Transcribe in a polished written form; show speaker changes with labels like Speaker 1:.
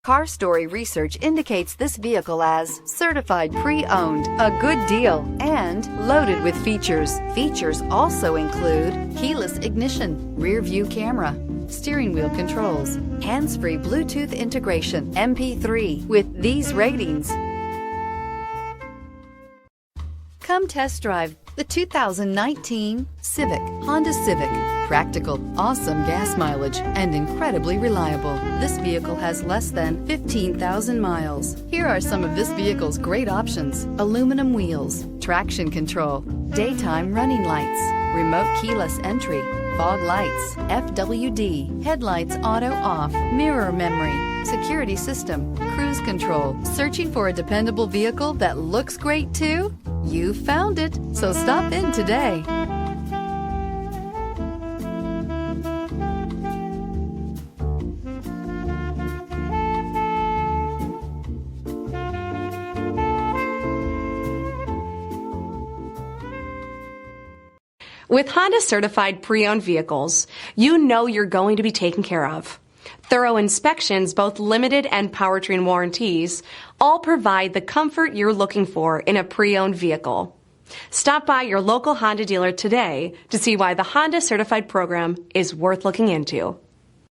Speaker 1: Car Story research indicates this vehicle as certified pre-owned, a good deal, and loaded with features. Features also include keyless ignition, rear view camera, steering wheel controls, hands-free Bluetooth integration, MP3. With these ratings, come test drive the 2019 Honda Civic. Practical, awesome gas mileage, and incredibly reliable. This vehicle has less than 15,000 miles. Here are some of this vehicle's great options: aluminum wheels, traction control, daytime running lights, remote keyless entry, fog lights, FWD, headlights auto off, mirror memory, security system, cruise control. Searching for a dependable vehicle that looks great too? You found it, so stop in today.
Speaker 2: With Honda certified pre-owned vehicles, you know you're going to be taken care of. Thorough inspections, both limited and powertrain warranties, all provide the comfort you're looking for in a pre-owned vehicle. Stop by your local Honda dealer today to see why the Honda certified program is worth looking into.